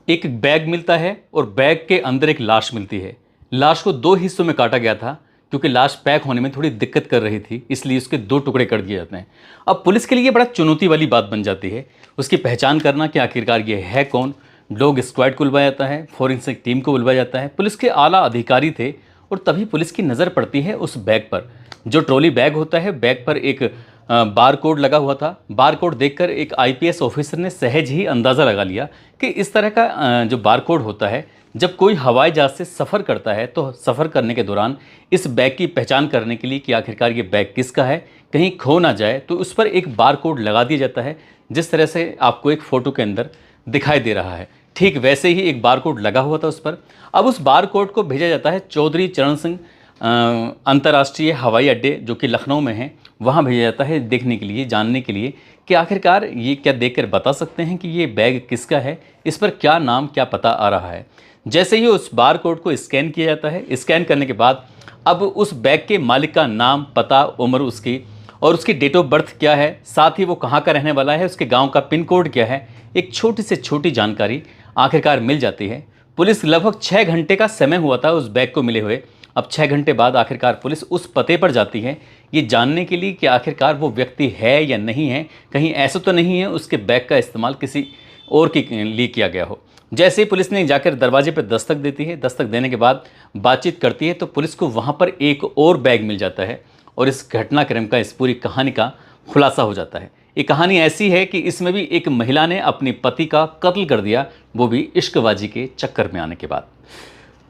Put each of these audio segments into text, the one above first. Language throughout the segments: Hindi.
एक बैग मिलता है और बैग के अंदर एक लाश मिलती है। लाश को दो हिस्सों में काटा गया था क्योंकि लाश पैक होने में थोड़ी दिक्कत कर रही थी, इसलिए उसके दो टुकड़े कर दिए जाते हैं। अब पुलिस के लिए बड़ा चुनौती वाली बात बन जाती है उसकी पहचान करना कि आखिरकार ये है कौन। डॉग स्क्वाड को बुलवाया जाता है, फोरेंसिक टीम को बुलवाया जाता है, पुलिस के आला अधिकारी थे और तभी पुलिस की नज़र पड़ती है उस बैग पर। जो ट्रॉली बैग होता है, बैग पर एक बार कोड लगा हुआ था। बार कोड देखकर एक आईपीएस ऑफिसर ने सहज ही अंदाज़ा लगा लिया कि इस तरह का जो बार कोड होता है, जब कोई हवाई जहाज़ से सफ़र करता है तो सफ़र करने के दौरान इस बैग की पहचान करने के लिए कि आखिरकार ये बैग किसका है, कहीं खो ना जाए, तो उस पर एक बार कोड लगा दिया जाता है, जिस तरह से आपको एक फ़ोटो के अंदर दिखाई दे रहा है। ठीक वैसे ही एक बार कोड लगा हुआ था उस पर। अब उस बार कोड को भेजा जाता है चौधरी चरण सिंह अंतर्राष्ट्रीय हवाई अड्डे, जो कि लखनऊ में है, वहाँ भेजा जाता है देखने के लिए, जानने के लिए कि आखिरकार ये क्या देखकर बता सकते हैं कि ये बैग किसका है, इस पर क्या नाम क्या पता आ रहा है। जैसे ही उस बार कोड को स्कैन किया जाता है, स्कैन करने के बाद अब उस बैग के मालिक का नाम, पता, उम्र उसकी और उसकी डेट ऑफ बर्थ क्या है, साथ ही वो कहाँ का रहने वाला है, उसके गाँव का पिन कोड क्या है, एक छोटी से छोटी जानकारी आखिरकार मिल जाती है। पुलिस लगभग 6 घंटे का समय हुआ था उस बैग को मिले हुए। अब 6 घंटे बाद आखिरकार पुलिस उस पते पर जाती है ये जानने के लिए कि आखिरकार वो व्यक्ति है या नहीं है, कहीं ऐसा तो नहीं है उसके बैग का इस्तेमाल किसी और के लिए किया गया हो। जैसे ही पुलिस ने जाकर दरवाजे पर दस्तक देती है, दस्तक देने के बाद बातचीत करती है, तो पुलिस को वहाँ पर एक और बैग मिल जाता है और इस घटनाक्रम का, इस पूरी कहानी का खुलासा हो जाता है। ये कहानी ऐसी है कि इसमें भी एक महिला ने अपने पति का कत्ल कर दिया, वो भी इश्कबाजी के चक्कर में आने के बाद।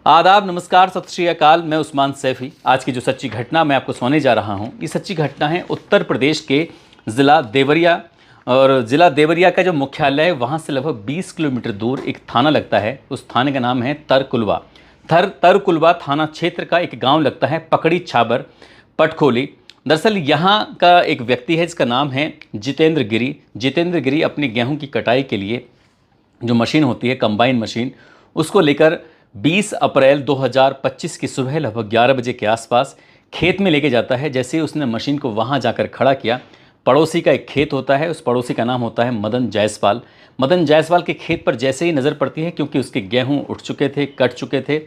आदाब, नमस्कार, सत श्री अकाल। मैं उस्मान सैफ़ी। आज की जो सच्ची घटना मैं आपको सुनाने जा रहा हूँ, ये सच्ची घटना है उत्तर प्रदेश के ज़िला देवरिया। और ज़िला देवरिया का जो मुख्यालय है वहाँ से लगभग 20 किलोमीटर दूर एक थाना लगता है। उस थाने का नाम है तरकुलवा। तरकुलवा थाना क्षेत्र का एक गाँव लगता है पकड़ी छाबर पटखोली। दरअसल यहाँ का एक व्यक्ति है जिसका नाम है जितेंद्र गिरी। जितेंद्र गिरी अपनी गेहूँ की कटाई के लिए जो मशीन होती है, कंबाइन मशीन, उसको लेकर 20 अप्रैल 2025 की सुबह लगभग 11 बजे के आसपास खेत में लेके जाता है। जैसे ही उसने मशीन को वहाँ जाकर खड़ा किया, पड़ोसी का एक खेत होता है, उस पड़ोसी का नाम होता है मदन जायसवाल। मदन जायसवाल के खेत पर जैसे ही नज़र पड़ती है, क्योंकि उसके गेहूँ उठ चुके थे, कट चुके थे,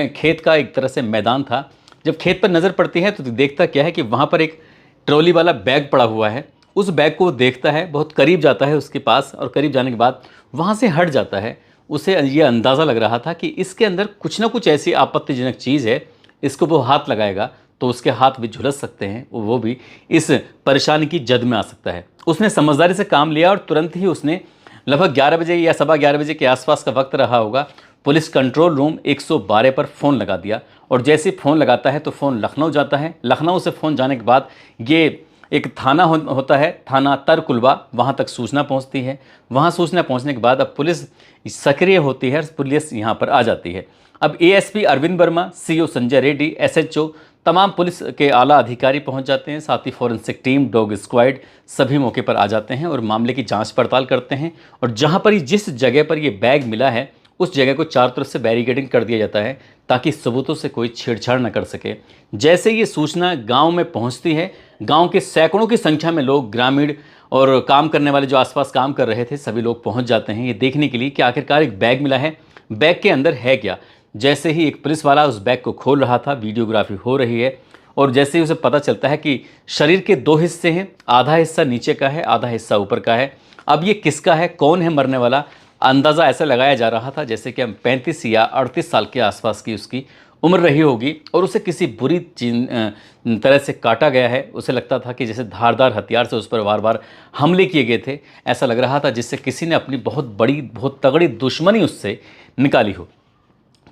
खेत का एक तरह से मैदान था। जब खेत पर नज़र पड़ती है तो देखता क्या है कि वहाँ पर एक ट्रॉली वाला बैग पड़ा हुआ है। उस बैग को वो देखता है, बहुत करीब जाता है उसके पास और करीब जाने के बाद वहाँ से हट जाता है। उसे ये अंदाज़ा लग रहा था कि इसके अंदर कुछ ना कुछ ऐसी आपत्तिजनक चीज़ है, इसको वो हाथ लगाएगा तो उसके हाथ भी झुलस सकते हैं, वो भी इस परेशानी की जद में आ सकता है। उसने समझदारी से काम लिया और तुरंत ही उसने लगभग 11 बजे या सवा 11 बजे के आसपास का वक्त रहा होगा, पुलिस कंट्रोल रूम 112 पर फ़ोन लगा दिया। और जैसे फ़ोन लगाता है तो फ़ोन लखनऊ जाता है। लखनऊ से फ़ोन जाने के बाद ये एक थाना होता है, थाना तरकुलवा, वहाँ तक सूचना पहुँचती है। वहाँ सूचना पहुँचने के बाद अब पुलिस सक्रिय होती है, पुलिस यहाँ पर आ जाती है। अब ASP Arvind Verma, CO Sanjay Reddy, SHO, तमाम पुलिस के आला अधिकारी पहुँच जाते हैं। साथ ही फॉरेंसिक टीम, डॉग स्क्वाड, सभी मौके पर आ जाते हैं और मामले की जाँच पड़ताल करते हैं। और जहाँ पर जिस जगह पर ये बैग मिला है उस जगह को चारों तरफ से बैरिकेडिंग कर दिया जाता है ताकि सबूतों से कोई छेड़छाड़ न कर सके। जैसे ये सूचना गांव में पहुंचती है, गांव के सैकड़ों की संख्या में लोग, ग्रामीण और काम करने वाले जो आसपास काम कर रहे थे, सभी लोग पहुंच जाते हैं ये देखने के लिए कि आखिरकार एक बैग मिला है, बैग के अंदर है क्या। जैसे ही एक पुलिस वाला उस बैग को खोल रहा था, वीडियोग्राफी हो रही है, और जैसे ही उसे पता चलता है कि शरीर के 2 हिस्से हैं, आधा हिस्सा नीचे का है, आधा हिस्सा ऊपर का है। अब ये किसका है, कौन है मरने वाला, अंदाज़ा ऐसा लगाया जा रहा था जैसे कि 35 या 38 साल के आसपास की उसकी उम्र रही होगी और उसे किसी बुरी तरह से काटा गया है। उसे लगता था कि जैसे धारदार हथियार से उस पर बार बार हमले किए गए थे, ऐसा लग रहा था जिससे किसी ने अपनी बहुत बड़ी, बहुत तगड़ी दुश्मनी उससे निकाली हो।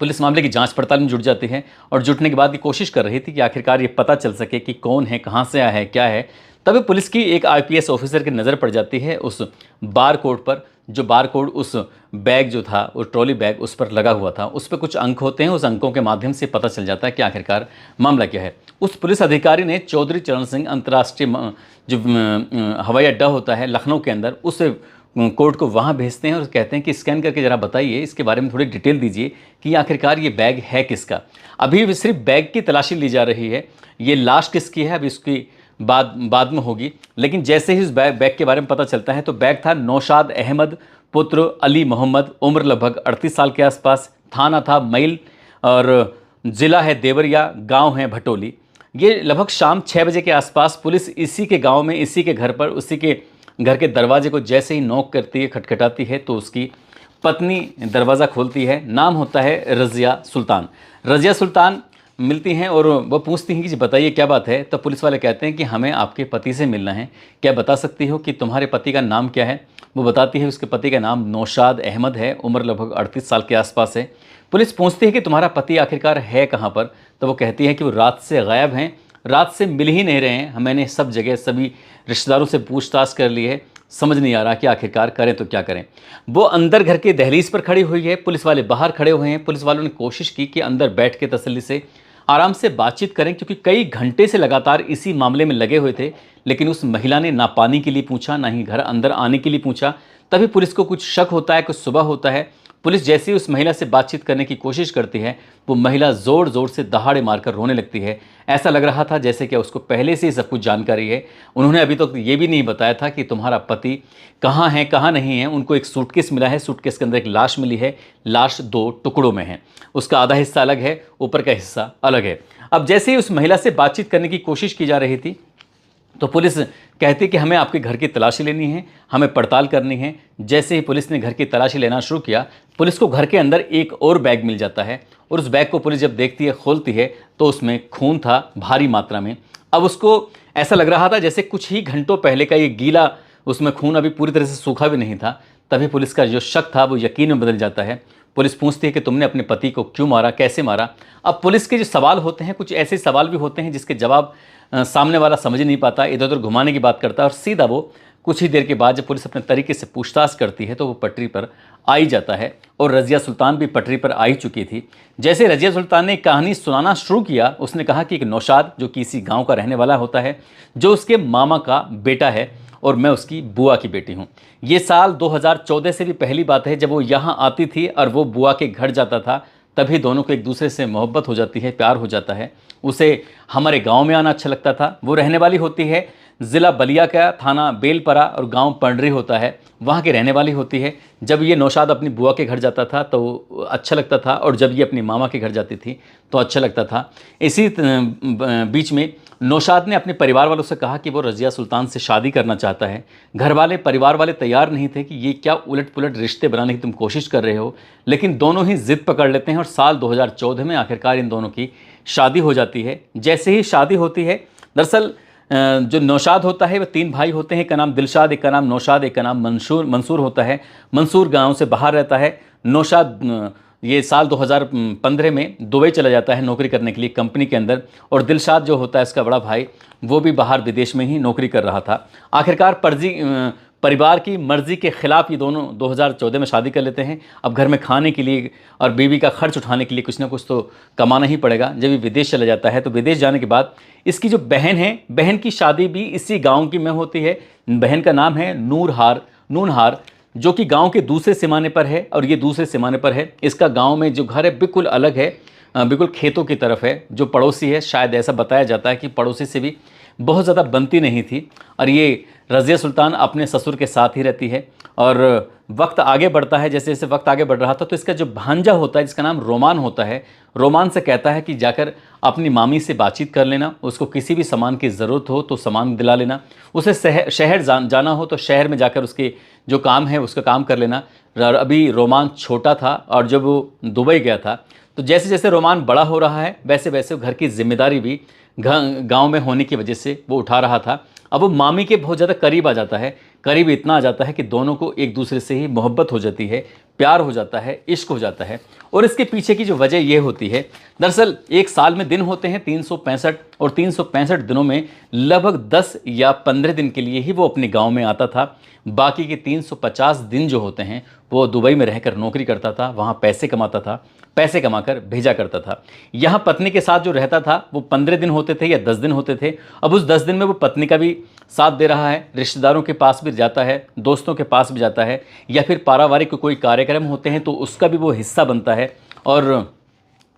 पुलिस मामले की जांच पड़ताल में जुट जाती है और जुटने के बाद ये कोशिश कर रही थी कि आखिरकार ये पता चल सके कि कौन है, कहाँ से आया है, क्या है। तभी पुलिस की एक आईपीएस ऑफिसर की नज़र पड़ जाती है उस बार कोड पर, जो बार कोड उस बैग जो था, उस ट्रॉली बैग, उस पर लगा हुआ था। उस पर कुछ अंक होते हैं, उस अंकों के माध्यम से पता चल जाता है कि आखिरकार मामला क्या है। उस पुलिस अधिकारी ने चौधरी चरण सिंह अंतर्राष्ट्रीय जो हवाई अड्डा होता है लखनऊ के अंदर, उस कोड को वहाँ भेजते हैं और कहते हैं कि स्कैन करके ज़रा बताइए, इसके बारे में थोड़ी डिटेल दीजिए कि आखिरकार ये बैग है किसका। अभी सिर्फ बैग की तलाशी ली जा रही है, ये लाश किसकी है अभी इसकी बाद में होगी। लेकिन जैसे ही इस बैग के बारे में पता चलता है तो बैग था नौशाद अहमद पुत्र अली मोहम्मद, उम्र लगभग 38 साल के आसपास, थाना था मैल और ज़िला है देवरिया, गांव है भटोली। ये लगभग शाम 6 बजे के आसपास पुलिस इसी के गांव में, इसी के घर पर, उसी के घर के दरवाजे को जैसे ही नॉक करती है, खटखटाती है, तो उसकी पत्नी दरवाज़ा खोलती है। नाम होता है रज़िया सुल्तान। रज़िया सुल्तान मिलती हैं और वो पूछती हैं कि जी बताइए क्या बात है। तो पुलिस वाले कहते हैं कि हमें आपके पति से मिलना है, क्या बता सकती हो कि तुम्हारे पति का नाम क्या है। वो बताती है उसके पति का नाम नौशाद अहमद है, उम्र लगभग 38 साल के आसपास है। पुलिस पूछती है कि तुम्हारा पति आखिरकार है कहाँ पर। तो वो कहती है कि वो रात से गायब हैं, रात से मिल ही नहीं रहे हैं। मैंने सब जगह सभी रिश्तेदारों से पूछताछ कर ली है, समझ नहीं आ रहा कि आखिरकार करें तो क्या करें। वो अंदर घर के दहलीज पर खड़ी हुई है, पुलिस वाले बाहर खड़े हुए हैं। पुलिस वालों ने कोशिश की कि अंदर बैठ के तसल्ली से आराम से बातचीत करें, क्योंकि कई घंटे से लगातार इसी मामले में लगे हुए थे। लेकिन उस महिला ने ना पानी के लिए पूछा, ना ही घर अंदर आने के लिए पूछा। तभी पुलिस को कुछ शक होता है, कुछ सुबह होता है। पुलिस जैसे ही उस महिला से बातचीत करने की कोशिश करती है, वो महिला ज़ोर ज़ोर से दहाड़े मारकर रोने लगती है। ऐसा लग रहा था जैसे कि उसको पहले से ही सब कुछ जानकारी है। उन्होंने अभी तक ये भी नहीं बताया था कि तुम्हारा पति कहाँ है, कहाँ नहीं है। उनको एक सूटकेस मिला है, सूटकेस के अंदर एक लाश मिली है। लाश 2 टुकड़ों में है, उसका आधा हिस्सा अलग है, ऊपर का हिस्सा अलग है। अब जैसे ही उस महिला से बातचीत करने की कोशिश की जा रही थी, तो पुलिस कहती कि हमें आपके घर की तलाशी लेनी है, हमें पड़ताल करनी है। जैसे ही पुलिस ने घर की तलाशी लेना शुरू किया, पुलिस को घर के अंदर एक और बैग मिल जाता है और उस बैग को पुलिस जब देखती है, खोलती है, तो उसमें खून था भारी मात्रा में। अब उसको ऐसा लग रहा था जैसे कुछ ही घंटों पहले का ये गीला, उसमें खून अभी पूरी तरह से सूखा भी नहीं था। तभी पुलिस का जो शक था वो यकीन में बदल जाता है। पुलिस पूछती है कि तुमने अपने पति को क्यों मारा, कैसे मारा। अब पुलिस के जो सवाल होते हैं, कुछ ऐसे सवाल भी होते हैं जिसके जवाब सामने वाला समझ नहीं पाता, इधर उधर घुमाने की बात करता है और सीधा वो कुछ ही देर के बाद जब पुलिस अपने तरीके से पूछताछ करती है तो वो पटरी पर आ ही जाता है। और रज़िया सुल्तान भी पटरी पर आ ही चुकी थी। जैसे रज़िया सुल्तान ने कहानी सुनाना शुरू किया, उसने कहा कि एक नौशाद जो कि इसी गाँव का रहने वाला होता है, जो उसके मामा का बेटा है और मैं उसकी बुआ की बेटी हूँ। ये साल 2014 से भी पहली बात है जब वो यहाँ आती थी और वो बुआ के घर जाता था। तभी दोनों को एक दूसरे से मोहब्बत हो जाती है, प्यार हो जाता है। उसे हमारे गांव में आना अच्छा लगता था। वो रहने वाली होती है ज़िला बलिया का, थाना बेलपरा और गांव पंडरी होता है, वहाँ की रहने वाली होती है। जब ये नौशाद अपनी बुआ के घर जाता था तो अच्छा लगता था और जब ये अपनी मामा के घर जाती थी तो अच्छा लगता था। इसी बीच में नौशाद ने अपने परिवार वालों से कहा कि वो रज़िया सुल्तान से शादी करना चाहता है। घर वाले, परिवार वाले तैयार नहीं थे कि ये क्या उलट पुलट रिश्ते बनाने की तुम कोशिश कर रहे हो। लेकिन दोनों ही ज़िद पकड़ लेते हैं और साल 2014 में आखिरकार इन दोनों की शादी हो जाती है। जैसे ही शादी होती है, दरअसल जो नौशाद होता है वो 3 भाई होते हैं, एक का नाम दिलशाद, एक का नाम नौशाद, एक का नाम मंसूर होता है। मंसूर गांव से बाहर रहता है। नौशाद ये साल 2015 में दुबई चला जाता है नौकरी करने के लिए कंपनी के अंदर, और दिलशाद जो होता है इसका बड़ा भाई, वो भी बाहर विदेश में ही नौकरी कर रहा था। आखिरकार परिवार की मर्ज़ी के ख़िलाफ़ ये दोनों 2014 में शादी कर लेते हैं। अब घर में खाने के लिए और बीवी का खर्च उठाने के लिए कुछ ना कुछ तो कमाना ही पड़ेगा। जब ये विदेश चला जाता है तो विदेश जाने के बाद इसकी जो बहन है, बहन की शादी भी इसी गांव की में होती है। बहन का नाम है नूनहार, जो कि गांव के दूसरे सिमाने पर है और ये दूसरे सिमाने पर है। इसका गांव में जो घर है बिल्कुल अलग है, बिल्कुल खेतों की तरफ है। जो पड़ोसी है, शायद ऐसा बताया जाता है कि पड़ोसी से भी बहुत ज़्यादा बनती नहीं थी। और ये रज़िया सुल्तान अपने ससुर के साथ ही रहती है। और वक्त आगे बढ़ता है, जैसे जैसे वक्त आगे बढ़ रहा था तो इसका जो भांजा होता है जिसका नाम रोमान होता है, रोमान से कहता है कि जाकर अपनी मामी से बातचीत कर लेना, उसको किसी भी सामान की ज़रूरत हो तो सामान दिला लेना, उसे शहर जाना हो तो शहर में जाकर उसके जो काम है उसका काम कर लेना। अभी रोमान छोटा था और जब वो दुबई गया था तो जैसे जैसे रोमान बड़ा हो रहा है वैसे वैसे घर की जिम्मेदारी भी गांव में होने की वजह से वो उठा रहा था। अब वो मामी के बहुत ज़्यादा करीब आ जाता है, करीब इतना आ जाता है कि दोनों को एक दूसरे से ही मोहब्बत हो जाती है, प्यार हो जाता है, इश्क हो जाता है। और इसके पीछे की जो वजह ये होती है, दरअसल एक साल में दिन होते हैं 365 और 365 दिनों में लगभग 10 या 15 दिन के लिए ही वो अपने गांव में आता था। बाकी के 350 दिन जो होते हैं वो दुबई में रहकर नौकरी करता था, वहाँ पैसे कमाता था, पैसे कमाकर भेजा करता था। यहाँ पत्नी के साथ जो रहता था वो 15 दिन होते थे या 10 दिन होते थे। अब उस 10 दिन में वो पत्नी का भी साथ दे रहा है, रिश्तेदारों के पास भी जाता है, दोस्तों के पास भी जाता है, या फिर पारिवारिक कोई कार्यक्रम होते हैं तो उसका भी वो हिस्सा बनता है। और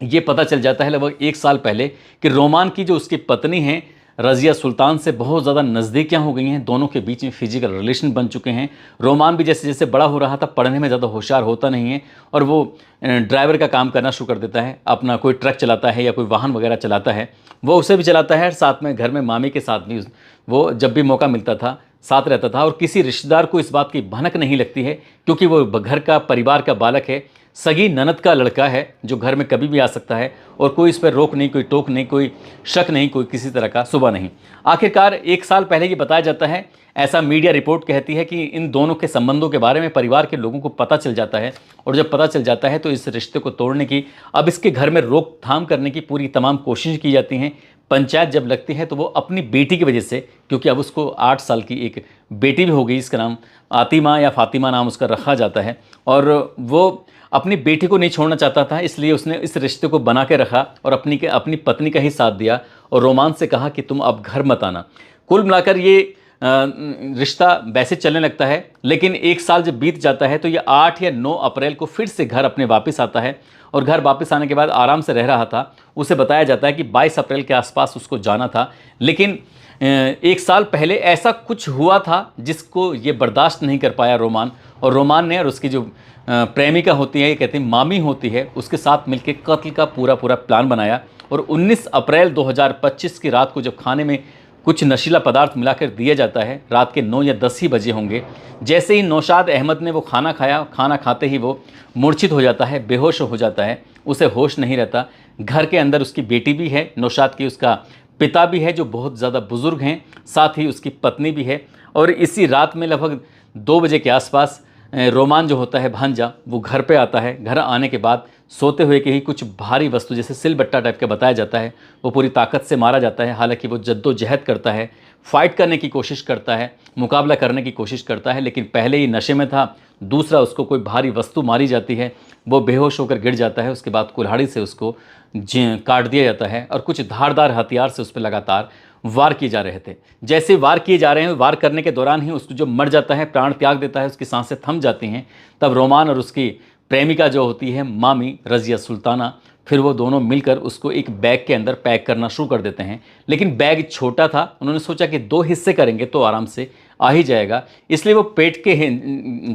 ये पता चल जाता है लगभग 1 साल पहले कि रोमान की जो उसकी पत्नी है रज़िया सुल्तान से बहुत ज़्यादा नज़दीकियाँ हो गई हैं, दोनों के बीच में फिजिकल रिलेशन बन चुके हैं। रोमान भी जैसे जैसे बड़ा हो रहा था, पढ़ने में ज़्यादा होशियार होता नहीं है और वो ड्राइवर का काम करना शुरू कर देता है। अपना कोई ट्रक चलाता है या कोई वाहन वगैरह चलाता है, वो उसे भी चलाता है, साथ में घर में मामी के साथ भी वो जब भी मौका मिलता था साथ रहता था। और किसी रिश्तेदार को इस बात की भनक नहीं लगती है, क्योंकि वो घर का परिवार का बालक है, सगी ननद का लड़का है जो घर में कभी भी आ सकता है और कोई इस पर रोक नहीं, कोई टोक नहीं, कोई शक नहीं, कोई किसी तरह का सुबह नहीं। आखिरकार 1 साल पहले ये बताया जाता है, ऐसा मीडिया रिपोर्ट कहती है कि इन दोनों के संबंधों के बारे में परिवार के लोगों को पता चल जाता है और जब पता चल जाता है तो इस रिश्ते को तोड़ने की, अब इसके घर में रोकथाम करने की पूरी तमाम कोशिश की जाती हैं। पंचायत जब लगती है तो वो अपनी बेटी की वजह से, क्योंकि अब उसको 8 साल की एक बेटी भी हो गई, इसका नाम आतिमा या फातिमा नाम उसका रखा जाता है, और वो अपनी बेटी को नहीं छोड़ना चाहता था, इसलिए उसने इस रिश्ते को बना के रखा और अपनी पत्नी का ही साथ दिया और रोमान से कहा कि तुम अब घर मत आना। कुल मिलाकर ये रिश्ता वैसे चलने लगता है, लेकिन 1 साल जब बीत जाता है तो ये 8 या 9 अप्रैल को फिर से घर अपने वापस आता है और घर वापस आने के बाद आराम से रह रहा था। उसे बताया जाता है कि 22 अप्रैल के आसपास उसको जाना था, लेकिन 1 साल पहले ऐसा कुछ हुआ था जिसको ये बर्दाश्त नहीं कर पाया रोमान, और रोमान ने और उसकी जो प्रेमिका होती है, ये कहते हैं मामी होती है, उसके साथ मिलकर कत्ल का पूरा प्लान बनाया। और 19 अप्रैल 2025 की रात को जब खाने में कुछ नशीला पदार्थ मिलाकर दिया जाता है, रात के 9 या 10 ही बजे होंगे, जैसे ही नौशाद अहमद ने वो खाना खाया, खाना खाते ही वो मूर्छित हो जाता है, बेहोश हो जाता है, उसे होश नहीं रहता। घर के अंदर उसकी बेटी भी है नौशाद की, उसका पिता भी है जो बहुत ज़्यादा बुज़ुर्ग हैं, साथ ही उसकी पत्नी भी है। और इसी रात में लगभग 2 बजे के आसपास रोमान जो होता है भांजा, वो घर पे आता है। घर आने के बाद सोते हुए के ही कुछ भारी वस्तु जैसे सिलबट्टा टाइप का बताया जाता है, वो पूरी ताकत से मारा जाता है। हालांकि वो जद्दोजहद करता है, फाइट करने की कोशिश करता है, मुकाबला करने की कोशिश करता है, लेकिन पहले ही नशे में था। दूसरा, उसको कोई भारी वस्तु मारी जाती है, वो बेहोश होकर गिर जाता है। उसके बाद कुल्हाड़ी से उसको काट दिया जाता है और कुछ धारदार हथियार से उस पर लगातार वार किए जा रहे थे। जैसे वार किए जा रहे हैं, वार करने के दौरान ही उसको जो मर जाता है, प्राण त्याग देता है, उसकी सांसें थम जाती हैं, तब रोमान और उसकी प्रेमिका जो होती है मामी रज़िया सुल्ताना, फिर वो दोनों मिलकर उसको एक बैग के अंदर पैक करना शुरू कर देते हैं। लेकिन बैग छोटा था, उन्होंने सोचा कि 2 हिस्से करेंगे तो आराम से आ ही जाएगा, इसलिए वो पेट के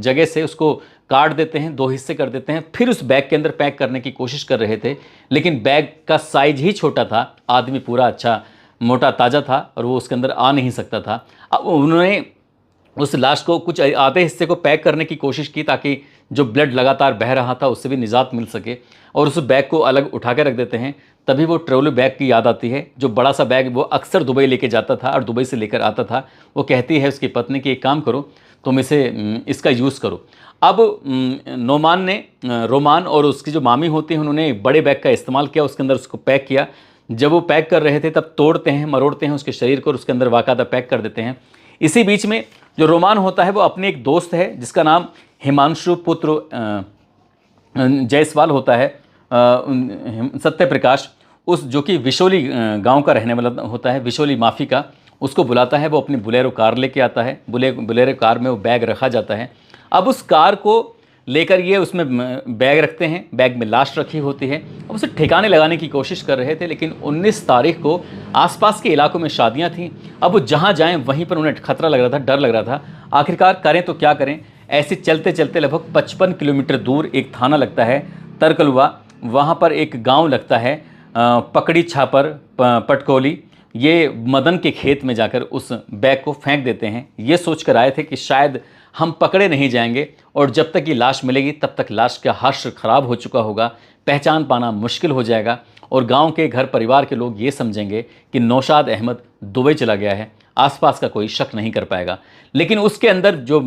जगह से उसको काट देते हैं, 2 हिस्से कर देते हैं। फिर उस बैग के अंदर पैक करने की कोशिश कर रहे थे, लेकिन बैग का साइज ही छोटा था, आदमी पूरा अच्छा मोटा ताज़ा था और वो उसके अंदर आ नहीं सकता था। अब उन्होंने उस लाश को कुछ आधे हिस्से को पैक करने की कोशिश की ताकि जो ब्लड लगातार बह रहा था उससे भी निजात मिल सके, और उस बैग को अलग उठा के रख देते हैं। तभी वो ट्रॉली बैग की याद आती है, जो बड़ा सा बैग वो अक्सर दुबई लेके जाता था और दुबई से लेकर आता था। वो कहती है उसकी पत्नी कि एक काम करो, तुम इसका यूज़ करो। अब रोमान और उसकी जो मामी होती हैं, उन्होंने एक बड़े बैग का इस्तेमाल किया, उसके अंदर उसको पैक किया। जब वो पैक कर रहे थे तब तोड़ते हैं, मरोड़ते हैं उसके शरीर को और उसके अंदर बाकायदा पैक कर देते हैं। इसी बीच में जो रोमान होता है वो अपने एक दोस्त है जिसका नाम हिमांशु पुत्र जायसवाल होता है, सत्य प्रकाश, उस जो कि विशोली गांव का रहने वाला होता है, विशोली माफी का, उसको बुलाता है। वो अपनी बुलेरो कार लेके आता है, बुलेरो कार में वो बैग रखा जाता है। अब उस कार को लेकर ये उसमें बैग रखते हैं, बैग में लाश रखी होती है। अब उसे ठिकाने लगाने की कोशिश कर रहे थे, लेकिन 19 तारीख को आसपास के इलाकों में शादियां थीं। अब वो जहां जाएं वहीं पर उन्हें खतरा लग रहा था, डर लग रहा था। आखिरकार करें तो क्या करें, ऐसे चलते चलते लगभग 55 किलोमीटर दूर एक थाना लगता है तरकलुआ, वहाँ पर एक गाँव लगता है पकड़ी छापर पटकोली। ये मदन के खेत में जाकर उस बैग को फेंक देते हैं। ये सोच कर आए थे कि शायद हम पकड़े नहीं जाएंगे और जब तक ये लाश मिलेगी तब तक लाश का हर्ष खराब हो चुका होगा, पहचान पाना मुश्किल हो जाएगा और गांव के घर परिवार के लोग ये समझेंगे कि नौशाद अहमद दुबई चला गया है, आसपास का कोई शक नहीं कर पाएगा। लेकिन उसके अंदर जो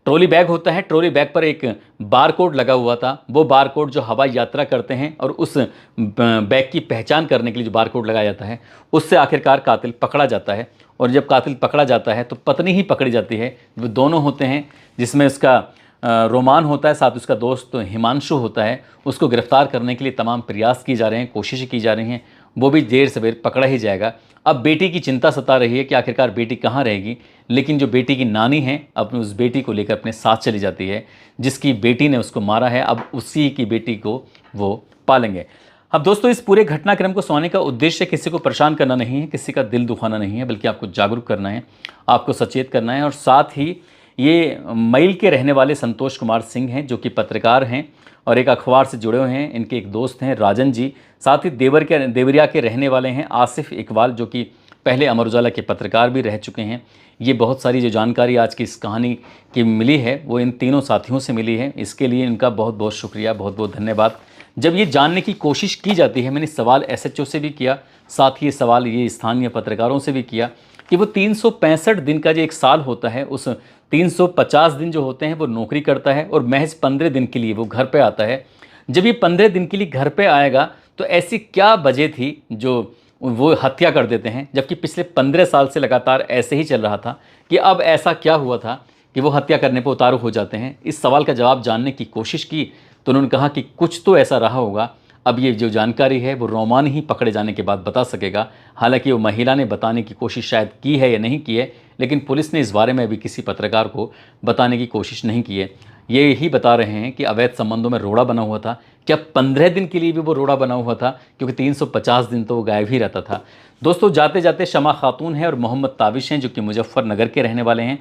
ट्रॉली बैग होता है, ट्रॉली बैग पर एक बार कोड लगा हुआ था। वो बार कोड जो हवाई यात्रा करते हैं और उस बैग की पहचान करने के लिए जो बार कोड लगाया जाता है, उससे आखिरकार कातिल पकड़ा जाता है। और जब कातिल पकड़ा जाता है तो पत्नी ही पकड़ी जाती है। वो दोनों होते हैं, जिसमें उसका रोमान होता है, साथ उसका दोस्त हिमांशु होता है। उसको गिरफ्तार करने के लिए तमाम प्रयास किए जा रहे हैं, कोशिशें की जा रही हैं। वो भी देर सवेर पकड़ा ही जाएगा। अब बेटी की चिंता सता रही है कि आखिरकार बेटी कहाँ रहेगी, लेकिन जो बेटी की नानी है अपनी उस बेटी को लेकर अपने साथ चली जाती है, जिसकी बेटी ने उसको मारा है। अब उसी की बेटी को वो पालेंगे। अब दोस्तों, इस पूरे घटनाक्रम को सुनाने का उद्देश्य किसी को परेशान करना नहीं है, किसी का दिल दुखाना नहीं है, बल्कि आपको जागरूक करना है, आपको सचेत करना है। और साथ ही ये मैल के रहने वाले संतोष कुमार सिंह हैं, जो कि पत्रकार हैं और एक अखबार से जुड़े हुए हैं। इनके एक दोस्त हैं राजन जी, साथ ही देवरिया के रहने वाले हैं आसिफ इकबाल, जो कि पहले अमर उजाला के पत्रकार भी रह चुके हैं। ये बहुत सारी जो जानकारी आज की इस कहानी की मिली है वो इन तीनों साथियों से मिली है। इसके लिए इनका बहुत बहुत शुक्रिया, बहुत बहुत धन्यवाद। जब ये जानने की कोशिश की जाती है, मैंने सवाल एसएचओ से भी किया, साथ ही सवाल ये स्थानीय पत्रकारों से भी किया कि वो 365 दिन का जो एक साल होता है, उस 350 दिन जो होते हैं वो नौकरी करता है और महज 15 दिन के लिए वो घर पे आता है। जब ये 15 दिन के लिए घर पे आएगा तो ऐसी क्या वजह थी जो वो हत्या कर देते हैं, जबकि पिछले 15 साल से लगातार ऐसे ही चल रहा था कि अब ऐसा क्या हुआ था कि वो हत्या करने पर उतारू हो जाते हैं। इस सवाल का जवाब जानने की कोशिश की तो उन्होंने कहा कि कुछ तो ऐसा रहा होगा। अब ये जो जानकारी है वो रोमान ही पकड़े जाने के बाद बता सकेगा। हालांकि वो महिला ने बताने की कोशिश शायद की है या नहीं की है, लेकिन पुलिस ने इस बारे में भी किसी पत्रकार को बताने की कोशिश नहीं की है। ये ही बता रहे हैं कि अवैध संबंधों में रोड़ा बना हुआ था। क्या 15 दिन के लिए भी वो रोड़ा बना हुआ था? क्योंकि 350 दिन तो वो गायब ही रहता था। दोस्तों, जाते जाते शमा खातून है और मोहम्मद ताबिश हैं, जो कि मुजफ्फरनगर के रहने वाले हैं।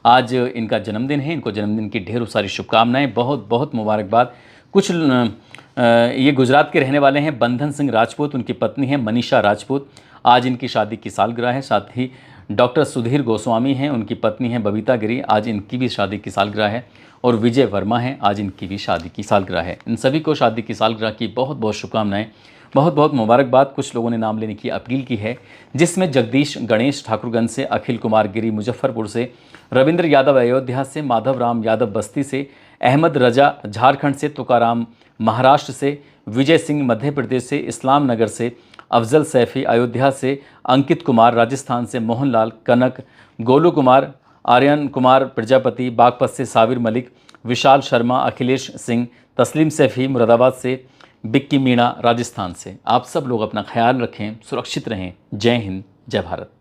आज इनका जन्मदिन है, इनको जन्मदिन की ढेरों सारी शुभकामनाएं, बहुत बहुत मुबारकबाद। कुछ ये गुजरात के रहने वाले हैं बंधन सिंह राजपूत, उनकी पत्नी है मनीषा राजपूत, आज इनकी शादी की सालगिरह है। साथ ही डॉक्टर सुधीर गोस्वामी हैं, उनकी पत्नी हैं बबीता गिरी, आज इनकी भी शादी की सालगिरह है। और विजय वर्मा हैं, आज इनकी भी शादी की सालगिरह है। इन सभी को शादी की सालगिरह की बहुत बहुत शुभकामनाएं, बहुत बहुत मुबारकबाद। कुछ लोगों ने नाम लेने की अपील की है, जिसमें जगदीश गणेश ठाकुरगंज से, अखिल कुमार गिरी मुजफ्फरपुर से, रविंद्र यादव अयोध्या से, माधव राम यादव बस्ती से, अहमद रजा झारखंड से, तुकाराम महाराष्ट्र से, विजय सिंह मध्य प्रदेश से, इस्लाम नगर से, अफजल सैफ़ी अयोध्या से, अंकित कुमार राजस्थान से, मोहनलाल कनक, गोलू कुमार, आर्यन कुमार प्रजापति बागपत से, साबिर मलिक, विशाल शर्मा, अखिलेश सिंह, तस्लीम सैफ़ी मुरादाबाद से, बिक्की मीणा राजस्थान से। आप सब लोग अपना ख्याल रखें, सुरक्षित रहें। जय हिंद, जय भारत।